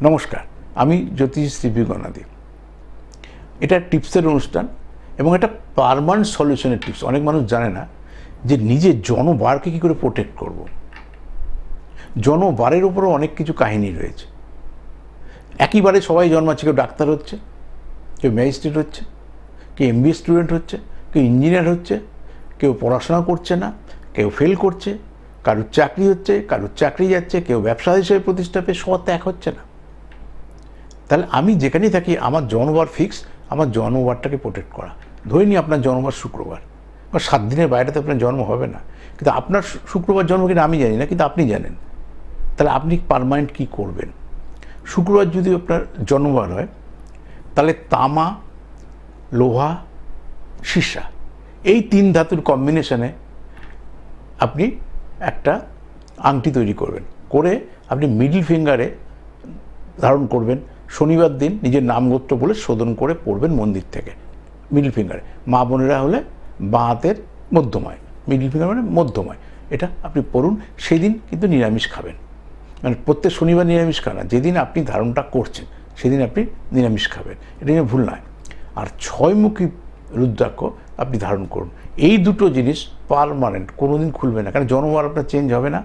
নমস্কার, আমি জ্যোতিষ শ্রী গণাদি। এটা টিপসের অনুষ্ঠান এবং এটা পার্মানেন্ট সলিউশনের টিপস। অনেক মানুষ জানে না যে নিজের জন্মবারকে কী করে প্রোটেক্ট করব। জন্মবারের উপরও অনেক কিছু কাহিনী রয়েছে। একইবারে সবাই জন্মাচ্ছে, কেউ ডাক্তার হচ্ছে, কেউ ম্যাজিস্ট্রেট হচ্ছে, কেউ MBA স্টুডেন্ট হচ্ছে, কেউ ইঞ্জিনিয়ার হচ্ছে, কেউ পড়াশোনা করছে না, কেউ ফেল করছে, কারোর চাকরি হচ্ছে, কারোর চাকরি যাচ্ছে, কেউ ব্যবসা হিসেবে প্রতিষ্ঠা পেয়ে সবার তো এক হচ্ছে না। তাহলে আমি যেখানেই থাকি আমার জন্মবার ফিক্স, আমার জন্মবারটাকে প্রোটেক্ট করা। ধরে নিই আপনার জন্মবার শুক্রবার, বা 7 দিনের বাইরে তো আপনার জন্ম হবে না, কিন্তু আপনার শুক্রবার জন্ম কিনা আমি জানি না, কিন্তু আপনি জানেন। তাহলে আপনি পার্মানেন্ট কী করবেন? শুক্রবার যদি আপনার জন্মবার হয় তাহলে তামা, লোহা, সীসা এই 3 ধাতুর কম্বিনেশনে আপনি একটা আংটি তৈরি করবেন, করে আপনি মিডল ফিঙ্গারে ধারণ করবেন। শনিবার দিন নিজের নাম গোত্র বলে শোধন করে পড়বেন মন্দির থেকে, মিডল ফিঙ্গারে। মা বোনেরা হলে বাঁ হাতের মধ্যমায়, মিডল ফিঙ্গার মানে মধ্যমায়, এটা আপনি পড়ুন। সেদিন কিন্তু নিরামিষ খাবেন, মানে প্রত্যেক শনিবার নিরামিষ খান না, যেদিন আপনি ধারণটা করছেন সেদিন আপনি নিরামিষ খাবেন, এটা নিয়ে ভুল নয়। আর 6মুখী রুদ্রাক্ষ আপনি ধারণ করুন। এই দুটো জিনিস পার্মানেন্ট, কোনোদিন খুলবে না, কারণ জন্মবার আপনার চেঞ্জ হবে না।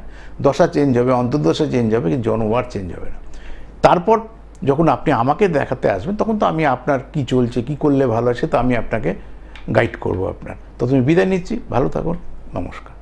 দশা চেঞ্জ হবে, অন্তর্দশা চেঞ্জ হবে, কিন্তু জন্মবার চেঞ্জ হবে না। তারপর যখন আপনি আমাকে দেখাতে আসবেন তখন তো আমি আপনার কি চলছে, কি করলে ভালো আছে, তো আমি আপনাকে গাইড করবো আপনার। তো তুমি বিদায় নিচ্ছি, ভালো থাকুন, নমস্কার।